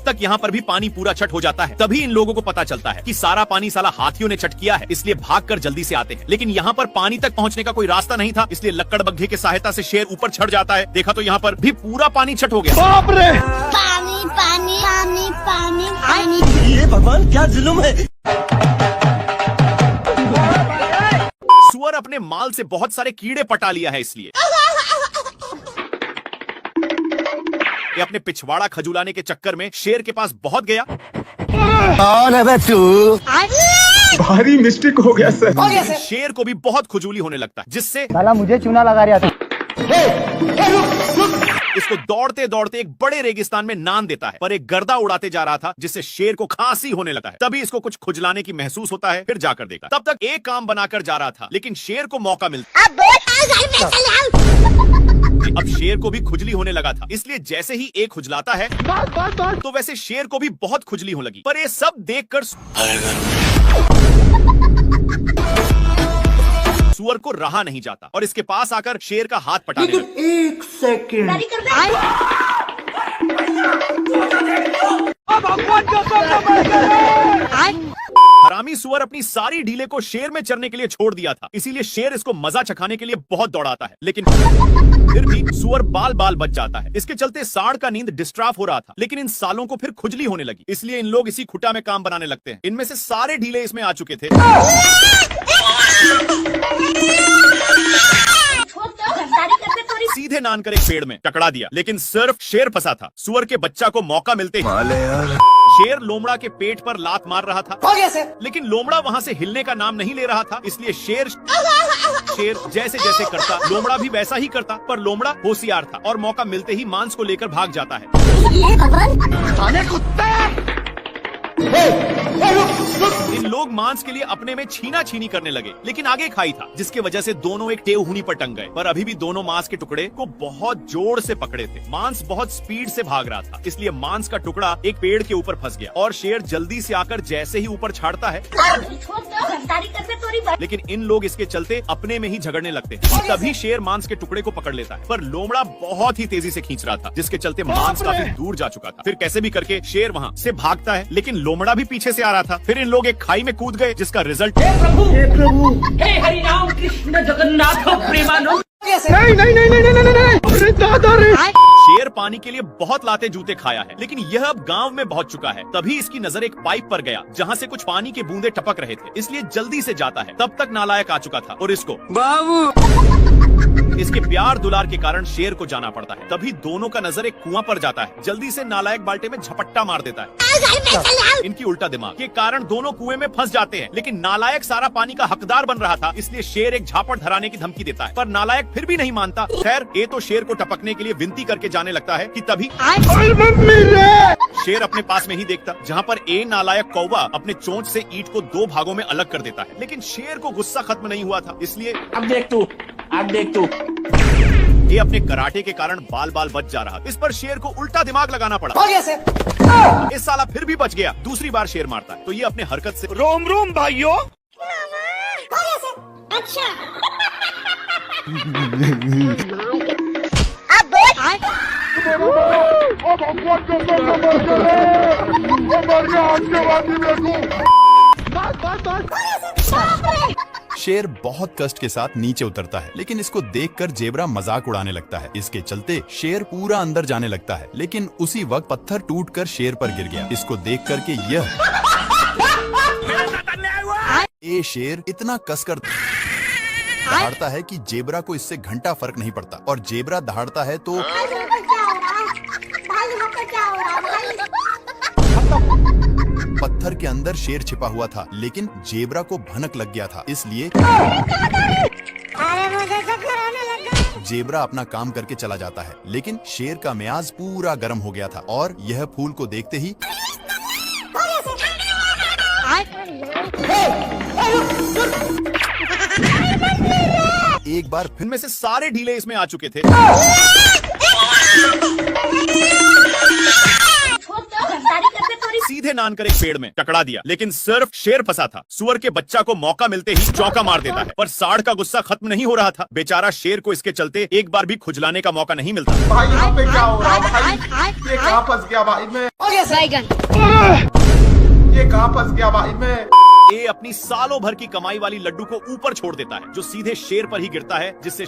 तब तक यहाँ पर भी पानी पूरा छठ हो जाता है। तभी इन लोगों को पता चलता है कि सारा पानी साला हाथियों ने छठ किया है, इसलिए भागकर जल्दी से आते हैं। लेकिन यहाँ पर पानी तक पहुँचने का कोई रास्ता नहीं था, इसलिए लक्कड़ बग्घे की सहायता से शेर ऊपर चढ़ जाता है। देखा तो यहाँ पर भी पूरा पानी छठ हो गया। बाप रे! पानी पानी पानी पानी पानी। ये भगवान क्या जुल्म है। सुअर अपने माल से बहुत सारे कीड़े पटा लिया है, इसलिए ये अपने पिछवाड़ा खजुलाने के चक्कर में शेर के पास बहुत गया। कौन है तू? भारी मिस्टेक हो गया सर। शेर को भी बहुत खुजूली होने लगता है, जिससे साला मुझे चूना लगा रहा था। इसको दौड़ते दौड़ते एक बड़े रेगिस्तान में नान देता है, पर एक गर्दा उड़ाते जा रहा था, जिससे शेर को खांसी होने लगा है। तभी इसको कुछ खुजलाने की महसूस होता है, फिर जाकर देखा। तब तक एक काम बनाकर जा रहा था, लेकिन शेर को मौका मिलता। अब शेर को भी खुजली होने लगा था, इसलिए जैसे ही एक खुजलाता है तो वैसे शेर को भी बहुत खुजली होने लगी। पर ये सब देखकर सुअर को रहा नहीं जाता और इसके पास आकर शेर का हाथ पटाने लगा। एक सेकंड। हरामी सुअर अपनी सारी ढीले को शेर में चरने के लिए छोड़ दिया था, इसीलिए शेर इसको मजा चखाने के लिए बहुत दौड़ाता है, लेकिन फिर भी सुअर बाल बाल बच जाता है। इसके चलते सांड का नींद डिस्टर्ब हो रहा था, लेकिन इन सालों को फिर खुजली होने लगी, इसलिए इन लोग इसी खुटा में काम बनाने लगते हैं। इनमें से सारे ढीले इसमें आ चुके थे। सीधे नान कर एक पेड़ में टकरा दिया, लेकिन सिर्फ शेर फंसा था। सुअर के बच्चा को मौका मिलते ही शेर लोमड़ा के पेट पर लात मार रहा था, लेकिन लोमड़ा वहां से हिलने का नाम नहीं ले रहा था, इसलिए शेर जैसे जैसे करता लोमड़ा भी वैसा ही करता। पर लोमड़ा होशियार था और मौका मिलते ही मांस को लेकर भाग जाता है। इन लोग मांस के लिए अपने में छीना छीनी करने लगे, लेकिन आगे खाई था, जिसके वजह से दोनों एक टेवहुनी पर टंग गए। पर अभी भी दोनों मांस के टुकड़े को बहुत जोर से पकड़े थे। मांस बहुत स्पीड से भाग रहा था, इसलिए मांस का टुकड़ा एक पेड़ के ऊपर फंस गया और शेर जल्दी से आकर जैसे ही ऊपर छाड़ता है, लेकिन इन लोग इसके चलते अपने में ही झगड़ने लगते हैं। तभी शेर मांस के टुकड़े को पकड़ लेता है, पर लोमड़ा बहुत ही तेजी से खींच रहा था, जिसके चलते मांस काफी दूर जा चुका था। फिर कैसे भी करके शेर वहाँ से भागता है, लेकिन लोमड़ा भी पीछे से आ रहा था। फिर इन लोग एक खाई में कूद गए, जिसका रिजल्ट हे प्रभु हे हरि राम कृष्ण जगन्नाथ प्रेमानंद। शेर पानी के लिए बहुत लाते जूते खाया है, लेकिन यह अब गांव में पहुंच चुका है। तभी इसकी नजर एक पाइप पर गया, जहां से कुछ पानी के बूंदे टपक रहे थे, इसलिए जल्दी से जाता है। तब तक नालायक आ चुका था और इसको इसके प्यार दुलार के कारण शेर को जाना पड़ता है। तभी दोनों का नजर एक कुआं पर जाता है। जल्दी से नालायक बाल्टे में झपट्टा मार देता है। इनकी उल्टा दिमाग के कारण दोनों कुएं में फंस जाते हैं, लेकिन नालायक सारा पानी का हकदार बन रहा था, इसलिए शेर एक झापड़ धराने की धमकी देता है, पर नालायक फिर भी नहीं मानता। खैर ये तो शेर को टपकने के लिए विनती करके जाने लगता है कि तभी शेर अपने पास में ही देखता, जहाँ पर ए नालायक कौवा अपने चोंच से ईंट को दो भागों में अलग कर देता है। लेकिन शेर को गुस्सा खत्म नहीं हुआ था, इसलिए अब देख तू ये अपने कराटे के कारण बाल बाल बच जा रहा। इस पर शेर को उल्टा दिमाग लगाना पड़ा। इस साला फिर भी बच गया। दूसरी बार शेर मारता है तो ये अपने हरकत से रोम रोम भाइयों। अच्छा शेर बहुत कष्ट के साथ नीचे उतरता है, लेकिन इसको देखकर जेबरा मजाक उड़ाने लगता है। इसके चलते शेर पूरा अंदर जाने लगता है, लेकिन उसी वक्त पत्थर टूटकर शेर पर गिर गया। इसको देख करके ये शेर इतना कसकर दहाड़ता है कि जेबरा को इससे घंटा फर्क नहीं पड़ता, और जेबरा दहाड़ता है तो पत्थर के अंदर शेर छिपा हुआ था, लेकिन जेबरा को भनक लग गया था, इसलिए जेबरा अपना काम करके चला जाता है। लेकिन शेर का मियाज पूरा गर्म हो गया था और यह फूल को देखते ही एक बार फिर में से सारे ढीले इसमें आ चुके थे। सीधे सीधे नान कर एक पेड़ में टकरा दिया, लेकिन सिर्फ शेर फंसा था। सुअर के बच्चा को मौका मिलते ही चौका मार देता है, पर सांड का गुस्सा खत्म नहीं हो रहा था। बेचारा शेर को इसके चलते एक बार भी खुजलाने का मौका नहीं मिलता। भाई यहाँ पे क्या हो रहा है भाई? ये कहाँ फंस गया भाई मैं? ये कहाँ फंस गया भाई मैं? ये अपनी सालों भर की कमाई वाली लड्डू को ऊपर छोड़ देता है, जो सीधे शेर पर ही गिरता है, जिससे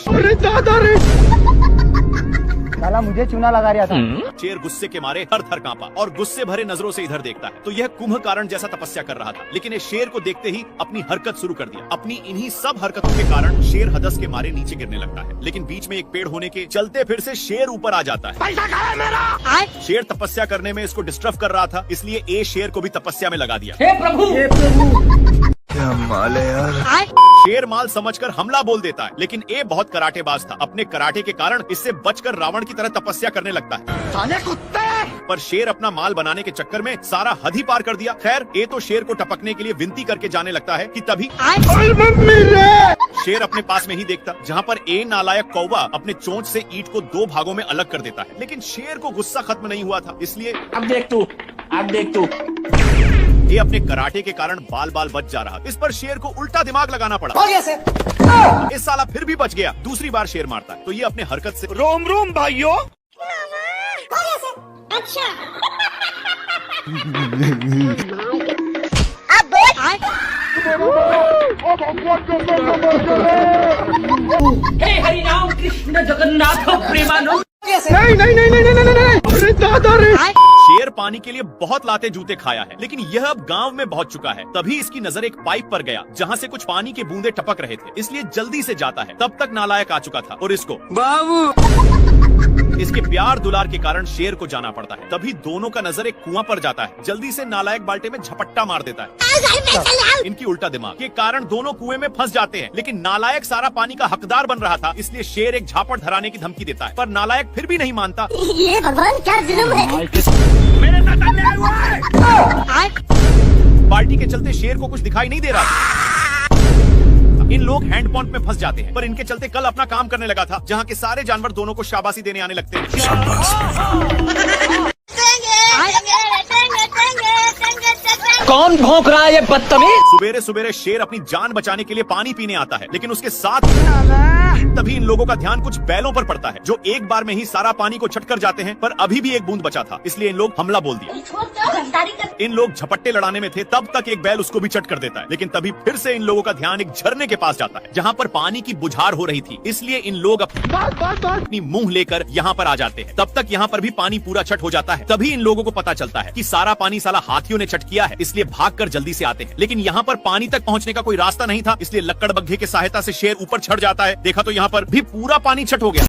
साला मुझे चूना लगा रहा था। शेर गुस्से के मारे थर थर कांपा और गुस्से भरे नजरों से इधर देखता है। तो यह कुंभकर्ण जैसा तपस्या कर रहा था, लेकिन ये शेर को देखते ही अपनी हरकत शुरू कर दिया। अपनी इन्हीं सब हरकतों के कारण शेर हदस के मारे नीचे गिरने लगता है, लेकिन बीच में एक पेड़ होने के चलते फिर से शेर ऊपर आ जाता है। पैसा कहाँ है मेरा? शेर तपस्या करने में इसको डिस्टर्ब कर रहा था, इसलिए ए शेर को भी तपस्या में लगा दिया। हे प्रभु क्या माल है यार। शेर माल समझकर हमला बोल देता है, लेकिन ए बहुत कराटेबाज था। अपने कराटे के कारण इससे बचकर रावण की तरह तपस्या करने लगता है। साले कुत्ते। पर शेर अपना माल बनाने के चक्कर में सारा हद ही पार कर दिया। खैर ए तो शेर को टपकने के लिए विनती करके जाने लगता है कि तभी शेर अपने पास में ही देखता, जहाँ पर ए नालायक कौवा अपने चोंच से ईंट को 2 भागों में अलग कर देता है। लेकिन शेर को गुस्सा खत्म नहीं हुआ था, इसलिए अब देख तू ये अपने कराटे के कारण बाल बाल बच जा रहा। इस पर शेर को उल्टा दिमाग लगाना पड़ा। इस साला फिर भी बच गया। दूसरी बार शेर मारता है तो ये अपने हरकत से रोम रोम भाइयों। अच्छा हे हरि राम कृष्ण जगन्नाथ प्रेमानंद। शेर पानी के लिए बहुत लाते जूते खाया है, लेकिन यह अब गांव में पहुंच चुका है। तभी इसकी नजर एक पाइप पर गया, जहां से कुछ पानी के बूंदे टपक रहे थे, इसलिए जल्दी से जाता है। तब तक नालायक आ चुका था और इसको इसके प्यार दुलार के कारण शेर को जाना पड़ता है। तभी दोनों का नजर एक कुआं पर जाता है। जल्दी से नालायक बाल्टे में झपट्टा मार देता है। इनकी उल्टा दिमाग के कारण दोनों कुएं में फंस जाते हैं, लेकिन नालायक सारा पानी का हकदार बन रहा था, इसलिए शेर एक झापड़ धराने की धमकी देता है। पर नालायक फिर भी नहीं मानता। ये भगवान क्या जुल्म है। मेरे साथ अन्याय हुआ है। बाल्टी के चलते शेर को कुछ दिखाई नहीं दे रहा। इन लोग हैंडपंप में फंस जाते हैं, पर इनके चलते कल अपना काम करने लगा था, जहाँ के सारे जानवर दोनों को शाबाशी देने आने लगते हैं। कौन भौंक रहा है ये बदतमीज? सुबेरे सुबेरे शेर अपनी जान बचाने के लिए पानी पीने आता है, लेकिन उसके साथ तभी इन लोगों का ध्यान कुछ बैलों पर पड़ता है, जो एक बार में ही सारा पानी को छट कर जाते हैं। पर अभी भी एक बूंद बचा था, इसलिए इन लोग हमला बोल दिया। इन लोग झपट्टे लड़ाने में थे, तब तक एक बैल उसको भी चट कर देता है, लेकिन तभी फिर से इन लोगों का ध्यान एक झरने के पास जाता है, जहाँ पर पानी की बुझार हो रही थी, इसलिए इन लोग अपनी मुंह लेकर यहाँ पर आ जाते हैं। तब तक यहाँ पर भी पानी पूरा छट हो जाता है। तभी इन लोगों को पता चलता है कि सारा पानी साला हाथियों ने छट किया है, इसलिए भागकर जल्दी से आते हैं। लेकिन यहाँ पर पानी तक पहुँचने का कोई रास्ता नहीं था, इसलिए लक्कड़ बग्घे की सहायता से शेर ऊपर चढ़ जाता है। देखा तो यहाँ पर भी पूरा पानी छट हो गया।